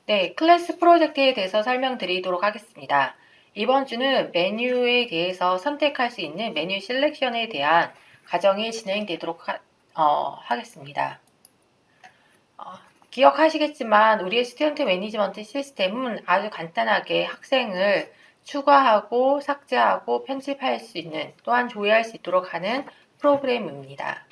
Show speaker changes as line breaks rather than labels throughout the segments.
네, 클래스 프로젝트에 대해서 설명드리도록 하겠습니다. 이번 주는 메뉴에 대해서 선택할 수 있는 메뉴 셀렉션에 대한 과정이 진행되도록 하겠습니다. 기억하시겠지만 우리의 스튜던트 매니지먼트 시스템은 아주 간단하게 학생을 추가하고 삭제하고 편집할 수 있는 또한 조회할 수 있도록 하는 프로그램입니다.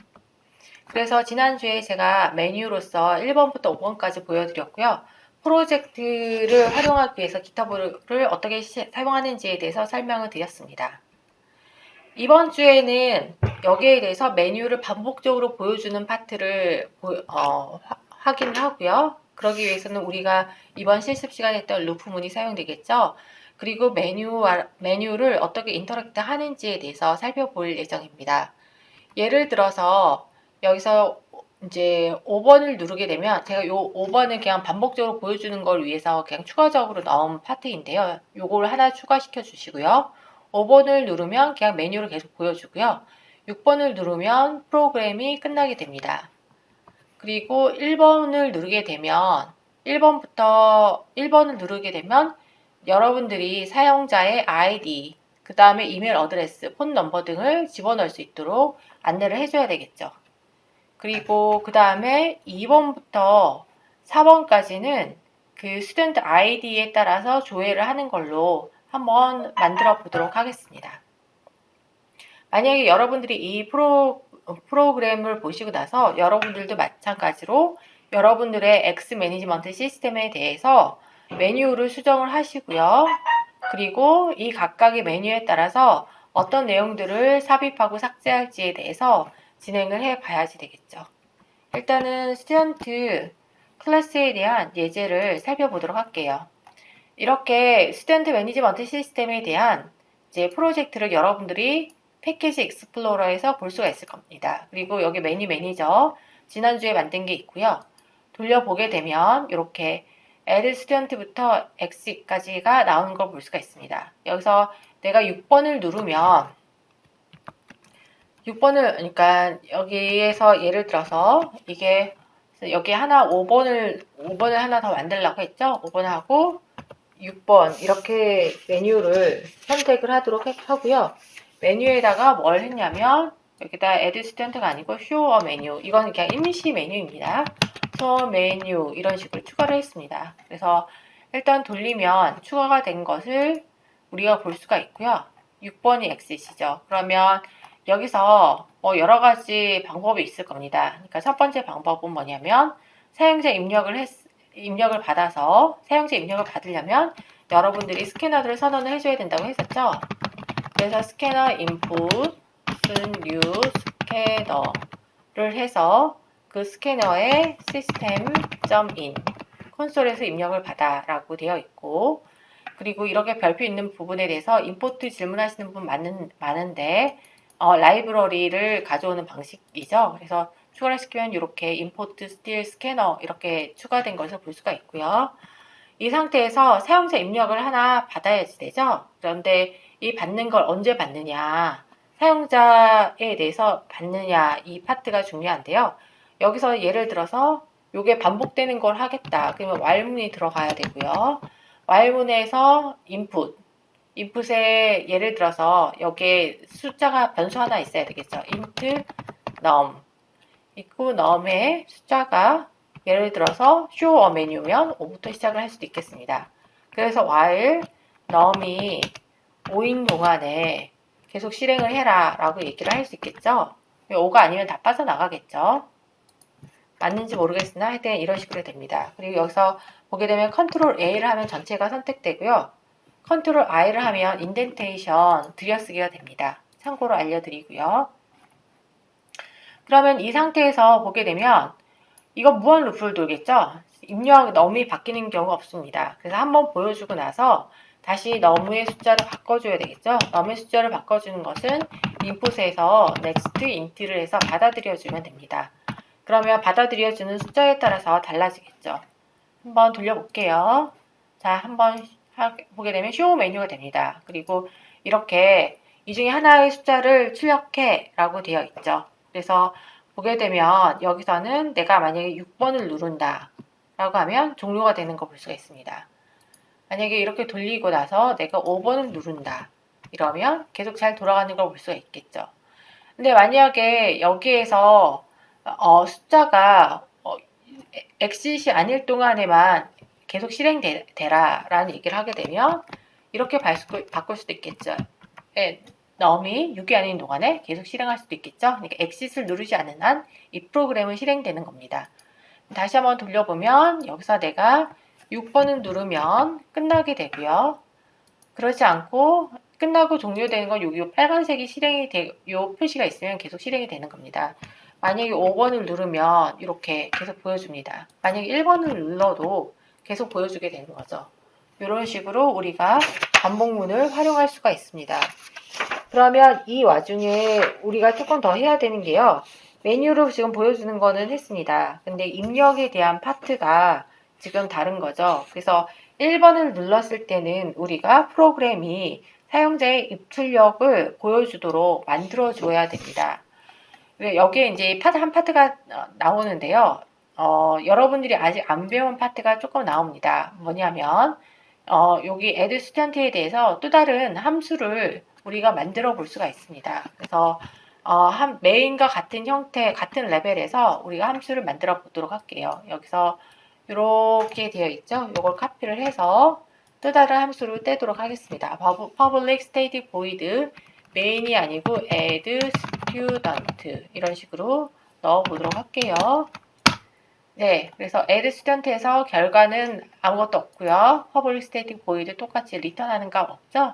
그래서 지난주에 제가 메뉴로서 1번부터 5번까지 보여드렸고요. 프로젝트를 활용하기 위해서 기타브를 어떻게 사용하는지에 대해서 설명을 드렸습니다. 이번 주에는 여기에 대해서 메뉴를 반복적으로 보여주는 파트를 확인하고요. 그러기 위해서는 우리가 이번 실습 시간에 했던 루프문이 사용되겠죠. 그리고 메뉴를 어떻게 인터랙트 하는지에 대해서 살펴볼 예정입니다. 예를 들어서 여기서 이제 5번을 누르게 되면 제가 요 5번을 그냥 반복적으로 보여주는 걸 위해서 그냥 추가적으로 넣은 파트인데요. 요걸 하나 추가시켜 주시고요. 5번을 누르면 그냥 메뉴를 계속 보여주고요. 6번을 누르면 프로그램이 끝나게 됩니다. 그리고 1번을 누르게 되면 1번을 누르게 되면 여러분들이 사용자의 아이디, 그 다음에 이메일 어드레스, 폰 넘버 등을 집어넣을 수 있도록 안내를 해줘야 되겠죠. 그리고 그 다음에 2번부터 4번까지는 그 스튜던트 아이디에 따라서 조회를 하는 걸로 한번 만들어 보도록 하겠습니다. 만약에 여러분들이 이 프로그램을 보시고 나서 여러분들도 마찬가지로 여러분들의 X 매니지먼트 시스템에 대해서 메뉴를 수정을 하시고요. 그리고 이 각각의 메뉴에 따라서 어떤 내용들을 삽입하고 삭제할지에 대해서 진행을 해 봐야지 되겠죠. 일단은 스튜던트 클래스에 대한 예제를 살펴보도록 할게요. 이렇게 스튜던트 매니지먼트 시스템에 대한 이제 프로젝트를 여러분들이 패키지 익스플로러에서 볼 수가 있을 겁니다. 그리고 여기 메뉴 매니저 지난주에 만든 게 있고요. 돌려보게 되면 이렇게 add student부터 x까지가 나오는 걸 볼 수가 있습니다. 여기서 내가 6번을 누르면 6번을 그러니까 여기에서 예를 들어서 이게 여기 하나 5번을 하나 더 만들려고 했죠. 5번 하고 6번 이렇게 메뉴를 선택을 하도록 하고요. 메뉴에다가 뭘 했냐면 여기다 add student가 아니고 show a menu, 이건 그냥 임시 메뉴입니다. 그래서 메뉴 이런 식으로 추가를 했습니다. 그래서 일단 돌리면 추가가 된 것을 우리가 볼 수가 있고요. 6번이 X시죠. 그러면 여기서 뭐 여러 가지 방법이 있을 겁니다. 그러니까 첫 번째 방법은 뭐냐면 사용자 입력을 받아서 사용자 입력을 받으려면 여러분들이 스캐너들을 선언을 해줘야 된다고 했었죠. 그래서 스캐너 인풋 new 스캐너를 해서 그 스캐너에 system.in 콘솔에서 입력을 받아 라고 되어 있고, 그리고 이렇게 별표 있는 부분에 대해서 임포트 질문하시는 분 많은데 라이브러리를 가져오는 방식이죠. 그래서 추가를 시키면 이렇게 import still scanner 이렇게 추가된 것을 볼 수가 있고요. 이 상태에서 사용자 입력을 하나 받아야지 되죠. 그런데 이 받는 걸 언제 받느냐, 사용자에 대해서 받느냐, 이 파트가 중요한데요. 여기서 예를 들어서 이게 반복되는 걸 하겠다. 그러면 while문이 들어가야 되고요. while문에서 인풋에 예를 들어서 여기에 숫자가 변수 하나 있어야 되겠죠. int num 있고 num의 숫자가 예를 들어서 show a menu면 5부터 시작을 할 수도 있겠습니다. 그래서 while num이 5인 동안에 계속 실행을 해라 라고 얘기를 할 수 있겠죠. 5가 아니면 다 빠져나가겠죠. 맞는지 모르겠으나 하여튼 이런 식으로 됩니다. 그리고 여기서 보게 되면 컨트롤 A를 하면 전체가 선택되고요. 컨트롤 I를 하면 인덴테이션 들여쓰기가 됩니다. 참고로 알려드리고요. 그러면 이 상태에서 보게 되면 이거 무한 루프를 돌겠죠? 입력 너무이 바뀌는 경우가 없습니다. 그래서 한번 보여주고 나서 다시 너무의 숫자를 바꿔줘야 되겠죠? 너무의 숫자를 바꿔주는 것은 인풋에서 next int를 해서 받아들여주면 됩니다. 그러면 받아들여주는 숫자에 따라서 달라지겠죠? 한번 돌려볼게요. 자, 한번 보게 되면 show 메뉴가 됩니다. 그리고 이렇게 이 중에 하나의 숫자를 출력해 라고 되어 있죠. 그래서 보게 되면 여기서는 내가 만약에 6번을 누른다. 라고 하면 종료가 되는 거 볼 수가 있습니다. 만약에 이렇게 돌리고 나서 내가 5번을 누른다. 이러면 계속 잘 돌아가는 걸 볼 수가 있겠죠. 근데 만약에 여기에서 숫자가 exit이 아닐 동안에만 계속 실행되라 라는 얘기를 하게 되면 이렇게 바꿀 수도 있겠죠. num이 6이 아닌 동안에 계속 실행할 수도 있겠죠. 그러니까 exit을 누르지 않는 한 이 프로그램은 실행되는 겁니다. 다시 한번 돌려보면 여기서 내가 6번을 누르면 끝나게 되고요. 그렇지 않고 끝나고 종료되는 건 여기 빨간색이 요 표시가 있으면 계속 실행이 되는 겁니다. 만약에 5번을 누르면 이렇게 계속 보여줍니다. 만약에 1번을 눌러도 계속 보여주게 되는 거죠. 이런 식으로 우리가 반복문을 활용할 수가 있습니다. 그러면 이 와중에 우리가 조금 더 해야 되는 게요. 메뉴로 지금 보여주는 거는 했습니다. 근데 입력에 대한 파트가 지금 다른 거죠. 그래서 1번을 눌렀을 때는 우리가 프로그램이 사용자의 입출력을 보여주도록 만들어줘야 됩니다. 여기에 이제 한 파트가 나오는데요. 여러분들이 아직 안 배운 파트가 조금 나옵니다. 뭐냐면 여기 add student에 대해서 또 다른 함수를 우리가 만들어 볼 수가 있습니다. 그래서 메인과 같은 형태, 같은 레벨에서 우리가 함수를 만들어 보도록 할게요. 여기서 이렇게 되어 있죠. 이걸 카피를 해서 또 다른 함수를 떼도록 하겠습니다. public static void main이 아니고 add student 이런 식으로 넣어 보도록 할게요. 네, 그래서 add student에서 결과는 아무것도 없고요. public static void 똑같이 리턴하는 값 없죠.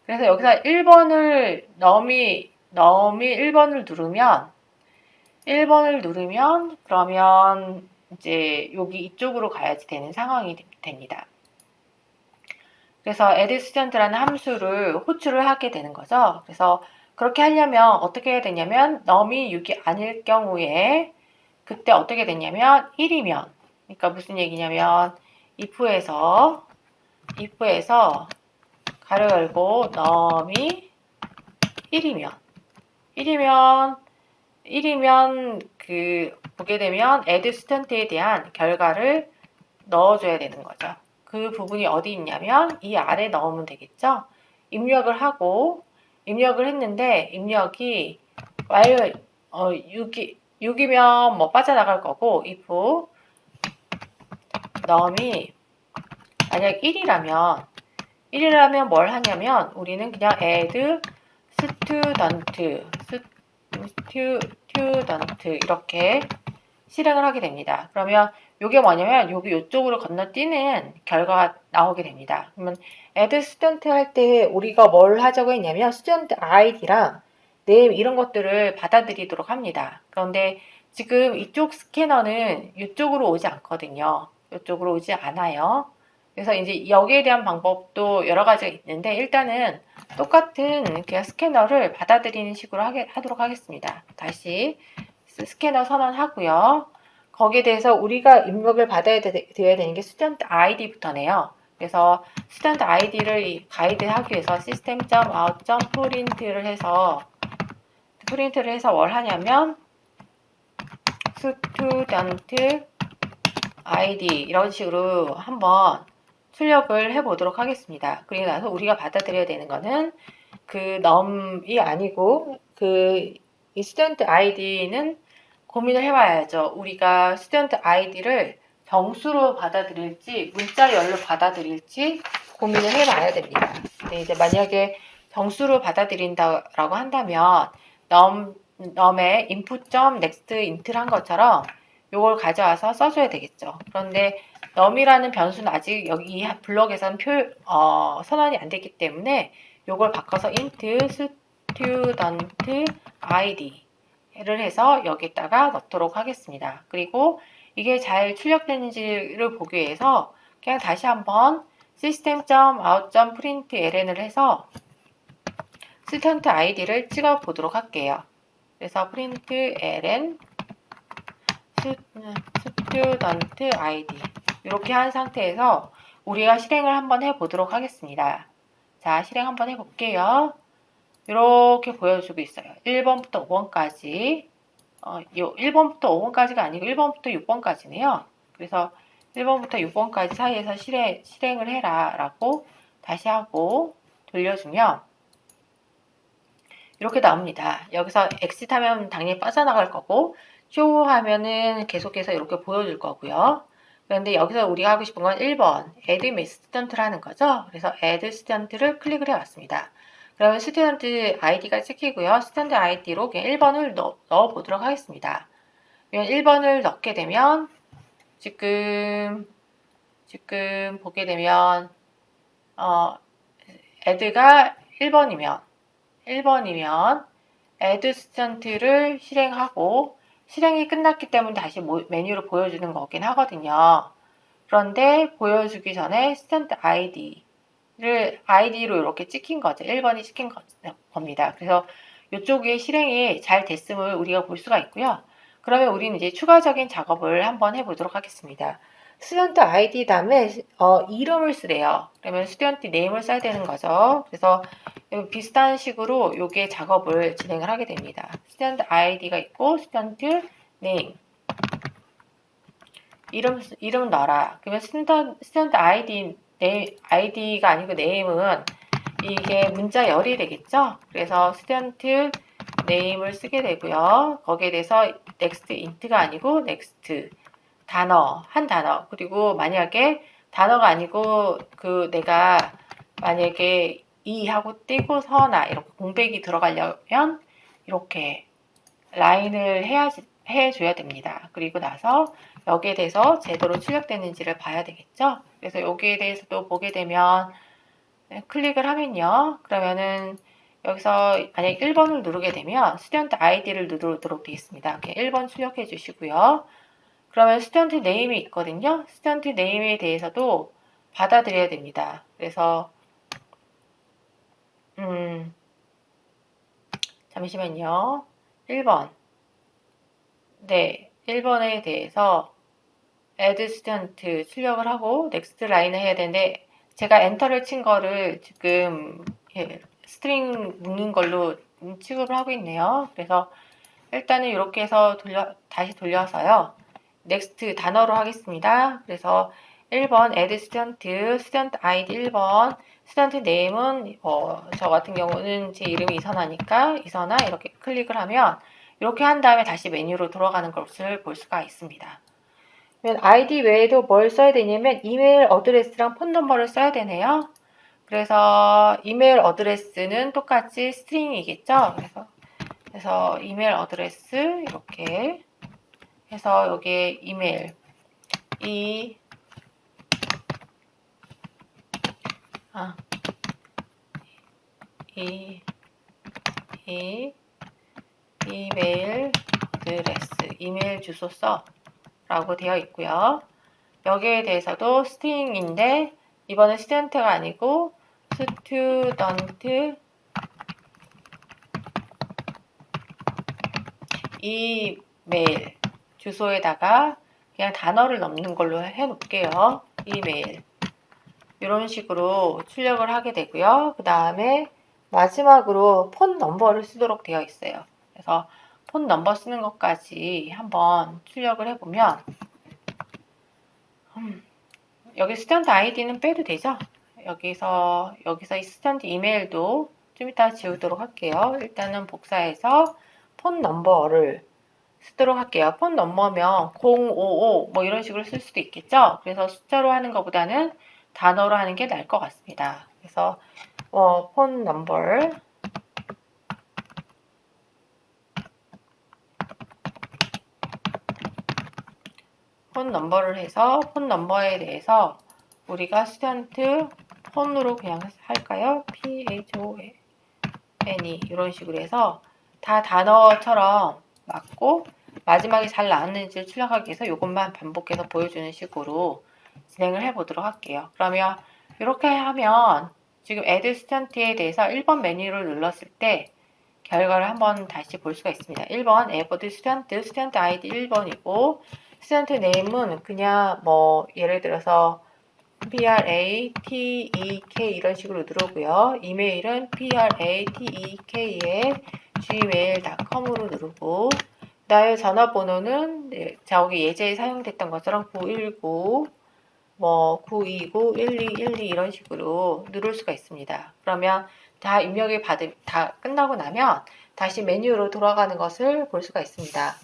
그래서 여기서 1번을 num이 1번을 누르면 그러면 이제 여기 이쪽으로 가야지 되는 상황이 됩니다. 그래서 add student라는 함수를 호출을 하게 되는 거죠. 그래서 그렇게 하려면 어떻게 해야 되냐면 num이 6이 아닐 경우에 그때 어떻게 되냐면 1이면 그러니까 무슨 얘기냐면 if에서 가로 열고 num이 1이면 보게 되면 add student에 대한 결과를 넣어줘야 되는 거죠. 그 부분이 어디 있냐면 이 아래 넣으면 되겠죠. 입력을 했는데 입력이 while 6이면 뭐 빠져나갈 거고 if num이 만약 1이라면 뭘 하냐면 우리는 그냥 add student 이렇게 실행을 하게 됩니다. 그러면 이게 뭐냐면 이쪽으로 건너뛰는 결과가 나오게 됩니다. 그러면 add student 할 때 우리가 뭘 하자고 했냐면 student id랑 name 이런 것들을 받아들이도록 합니다. 그런데 지금 이쪽 스캐너는 이쪽으로 오지 않거든요. 이쪽으로 오지 않아요. 그래서 이제 여기에 대한 방법도 여러 가지가 있는데 일단은 똑같은 그냥 스캐너를 받아들이는 식으로 하도록 하겠습니다. 다시 스캐너 선언하고요. 거기에 대해서 우리가 입력을 받아야 되는 게 student id부터네요. 그래서 student id를 가이드하기 위해서 system.out.print를 해서 뭘 하냐면 student id 이런 식으로 한번 출력을 해보도록 하겠습니다. 그리고 나서 우리가 받아들여야 되는 거는 그 num이 아니고 이 student id는 고민을 해봐야죠. 우리가 student id를 정수로 받아들일지 문자열로 받아들일지 고민을 해봐야 됩니다. 근데 이제 만약에 정수로 받아들인다라고 한다면 num의 input.nextInt를 한 것처럼 이걸 가져와서 써줘야 되겠죠. 그런데 num이라는 변수는 아직 여기 블럭에서는 선언이 안 됐기 때문에 이걸 바꿔서 int student id를 해서 여기다가 넣도록 하겠습니다. 그리고 이게 잘 출력되는지를 보기 위해서 그냥 다시 한번 system.out.println을 해서 student id를 찍어 보도록 할게요. 그래서 println student id 이렇게 한 상태에서 우리가 실행을 한번 해보도록 하겠습니다. 자, 실행 한번 해볼게요. 이렇게 보여주고 있어요. 1번부터 5번까지 1번부터 5번까지가 아니고 1번부터 6번까지네요. 그래서 1번부터 6번까지 사이에서 실행을 해라 라고 다시 하고 돌려주면 이렇게 나옵니다. 여기서 exit 하면 당연히 빠져나갈 거고 show 하면은 계속해서 이렇게 보여줄 거고요. 그런데 여기서 우리가 하고 싶은 건 1번 add student라는 거죠. 그래서 add student를 클릭을 해왔습니다. 그러면 스튜던트 아이디가 찍히고요. 스튜던트 아이디로 그냥 1번을 넣어 보도록 하겠습니다. 1번을 넣게 되면 지금 보게 되면 add가 1번이면 add student를 실행하고 실행이 끝났기 때문에 다시 메뉴로 보여주는 거긴 하거든요. 그런데 보여주기 전에 student ID로 이렇게 찍힌 거죠. 1번이 찍힌 겁니다. 그래서 이쪽에 실행이 잘 됐음을 우리가 볼 수가 있고요. 그러면 우리는 이제 추가적인 작업을 한번 해보도록 하겠습니다. 스튜던트 아이디 다음에 이름을 쓰래요. 그러면 스튜던트 네임을 써야 되는 거죠. 그래서 비슷한 식으로 요게 작업을 진행을 하게 됩니다. 스튜던트 아이디가 있고 스튜던트 네임 이름 넣어라. 그러면 스튜던트 아이디가 아니고 네임은 이게 문자열이 되겠죠. 그래서 스튜던트 네임을 쓰게 되고요. 거기에 대해서 next int가 아니고 next 한 단어. 그리고 만약에 단어가 아니고 내가 만약에 하고 띄고서나 이렇게 공백이 들어가려면 이렇게 라인을 해줘야 됩니다. 그리고 나서 여기에 대해서 제대로 출력되는지를 봐야 되겠죠. 그래서 여기에 대해서도 보게 되면 클릭을 하면요. 그러면은 여기서 만약에 1번을 누르게 되면 스튜던트 아이디를 누르도록 되어 있습니다. 1번 출력해 주시고요. 그러면 스튜던트 네임이 있거든요. 스튜던트 네임에 대해서도 받아들여야 됩니다. 그래서 잠시만요. 1번. 네, 1번에 대해서 add student 출력을 하고 next 라인을 해야 되는데 제가 엔터를 친 거를 지금 스트링 묶는 걸로 취급을 하고 있네요. 그래서 일단은 이렇게 해서 다시 돌려서요. next 단어로 하겠습니다. 그래서 1번 add student id 1번 student name은 저 같은 경우는 제 이름이 이선아니까 이선아 이렇게 클릭을 하면 이렇게 한 다음에 다시 메뉴로 들어가는 것을 볼 수가 있습니다. 아이디 외에도 뭘 써야 되냐면 이메일 어드레스랑 폰 넘버를 써야 되네요. 그래서 이메일 어드레스는 똑같이 스트링이겠죠. 그래서 이메일 어드레스 이렇게 해서 여기에 이메일 이메일 어드레스 이메일 주소 써 라고 되어 있고요. 여기에 대해서도 스트링인데 이번엔 스튜던트가 아니고 스튜던트 이메일 주소에다가 그냥 단어를 넣는 걸로 해놓을게요. 이메일 이런 식으로 출력을 하게 되고요. 그 다음에 마지막으로 폰 넘버를 쓰도록 되어 있어요. 그래서 폰 넘버 쓰는 것까지 한번 출력을 해보면 여기 스튜던트 아이디는 빼도 되죠? 여기서 이 스튜던트 이메일도 좀 이따 지우도록 할게요. 일단은 복사해서 폰 넘버를 쓰도록 할게요. 폰 넘버면 055 뭐 이런 식으로 쓸 수도 있겠죠? 그래서 숫자로 하는 것보다는 단어로 하는 게 나을 것 같습니다. 그래서 폰 넘버 폰 넘버를 해서 폰 넘버에 대해서 우리가 스튜던트 폰으로 그냥 할까요? PHONE 이런 식으로 해서 다 단어처럼 맞고 마지막에 잘 나왔는지를 출력하기 위해서 이것만 반복해서 보여주는 식으로 진행을 해보도록 할게요. 그러면 이렇게 하면 지금 add student에 대해서 1번 메뉴를 눌렀을 때 결과를 한번 다시 볼 수가 있습니다. 1번 add student id 1번이고 student name은 그냥 뭐 예를 들어서 pratek 이런 식으로 누르고요. 이메일은 pratek에 gmail.com으로 누르고 그다음에 전화번호는 저기 예제에 사용됐던 것처럼 919 뭐 929, 1212 이런 식으로 누를 수가 있습니다. 그러면 다 입력이 다 끝나고 나면 다시 메뉴로 돌아가는 것을 볼 수가 있습니다.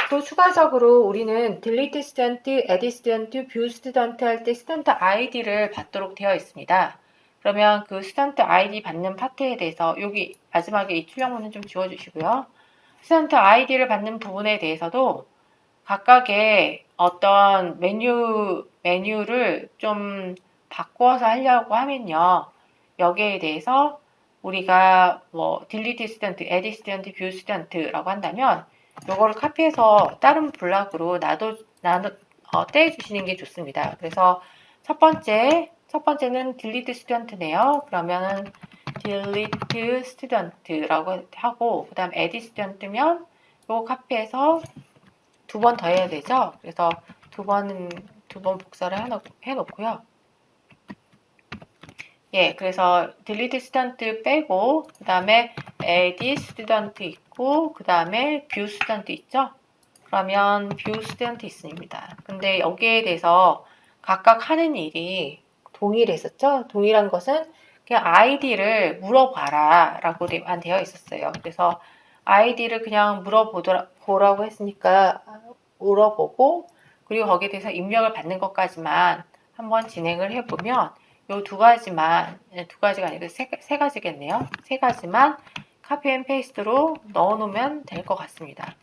또 추가적으로 우리는 delete student, add student, view student 할 때 student id를 받도록 되어 있습니다. 그러면 그 student id 받는 파트에 대해서 여기 마지막에 이 출력문은 좀 지워주시고요. student id를 받는 부분에 대해서도 각각의 어떤 메뉴를 좀 바꿔서 하려고 하면요. 여기에 대해서 우리가 뭐 delete student, add student, view student라고 한다면 요거를 카피해서 다른 블락으로 떼주시는 게 좋습니다. 그래서 첫 번째는 delete student네요. 그러면은 delete student라고 하고, 그 다음 add student면 요거 카피해서 두 번 더 해야 되죠. 그래서 두 번 복사를 해놓고요. 예, 그래서 delete student 빼고, 그 다음에 add student 있고, 그 다음에 view student 있죠? 그러면 view student 있습니다. 근데 여기에 대해서 각각 하는 일이 동일했었죠? 동일한 것은 그냥 id를 물어봐라 라고만 되어 있었어요. 그래서 id를 그냥 물어보라고 했으니까 물어보고, 그리고 거기에 대해서 입력을 받는 것까지만 한번 진행을 해보면 요 두 가지가 아니고 세 가지겠네요. 세 가지만 카피 앤 페이스트로 넣어 놓으면 될 것 같습니다.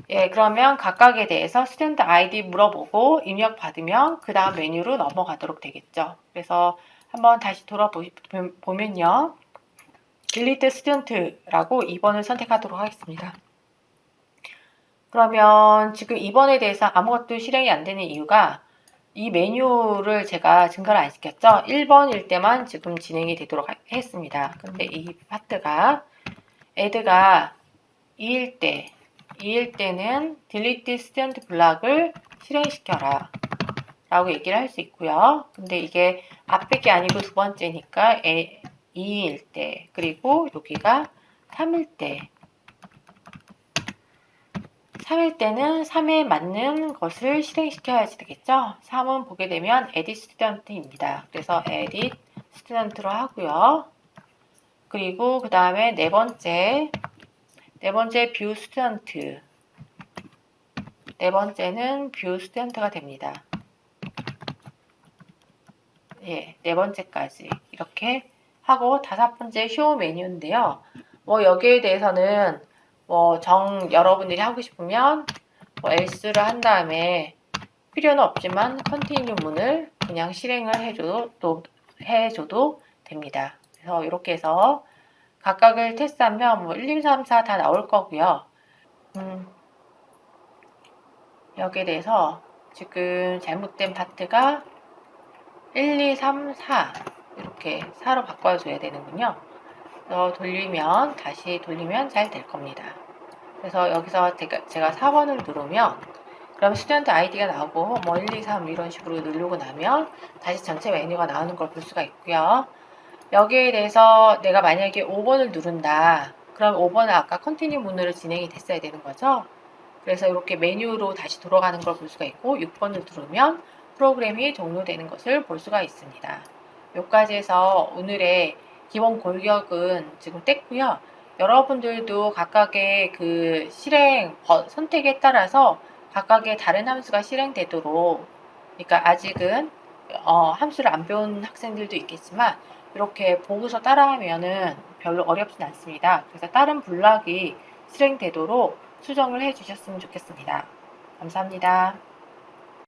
예, 그러면 각각에 대해서 스튜던트 아이디 물어보고 입력 받으면 그 다음 메뉴로 넘어가도록 되겠죠. 그래서 한번 다시 돌아보면요. delete student라고 2번을 선택하도록 하겠습니다. 그러면 지금 2번에 대해서 아무것도 실행이 안 되는 이유가 이 메뉴를 제가 증가를 안 시켰죠. 1번일 때만 지금 진행이 되도록 했습니다. 근데 이 파트가 add가 2일 때는 delete student 블락을 실행시켜라 라고 얘기를 할 수 있고요. 근데 이게 앞에 게 아니고 두 번째니까 2일 때, 그리고 여기가 3일 때. 3일 때는 3에 맞는 것을 실행시켜야지 되겠죠. 3은 보게 되면 edit student입니다. 그래서 edit student로 하고요. 그리고 그 다음에 네 번째 view student. 네 번째는 view student가 됩니다. 예, 네 번째까지 이렇게 하고 다섯 번째 show 메뉴인데요. 뭐 여기에 대해서는 뭐 여러분들이 하고 싶으면 뭐 else를 한 다음에 필요는 없지만 continue 문을 그냥 실행을 해줘도 됩니다. 그래서 이렇게 해서 각각을 테스트하면 뭐 1, 2, 3, 4 다 나올 거고요. 여기에 대해서 지금 잘못된 파트가 1, 2, 3, 4 이렇게 4로 바꿔줘야 되는군요. 그래서 다시 돌리면 잘 될 겁니다. 그래서 여기서 제가 4번을 누르면 그럼 스튜던트 아이디가 나오고 뭐 1, 2, 3 이런 식으로 누르고 나면 다시 전체 메뉴가 나오는 걸 볼 수가 있고요. 여기에 대해서 내가 만약에 5번을 누른다. 그럼 5번은 아까 컨티뉴 문으로 진행이 됐어야 되는 거죠. 그래서 이렇게 메뉴로 다시 돌아가는 걸 볼 수가 있고 6번을 누르면 프로그램이 종료되는 것을 볼 수가 있습니다. 여기까지 해서 오늘의 기본 골격은 지금 뗐고요. 여러분들도 각각의 그 선택에 따라서 각각의 다른 함수가 실행되도록, 그러니까 아직은 함수를 안 배운 학생들도 있겠지만 이렇게 보고서 따라하면은 별로 어렵진 않습니다. 그래서 다른 블락이 실행되도록 수정을 해주셨으면 좋겠습니다. 감사합니다.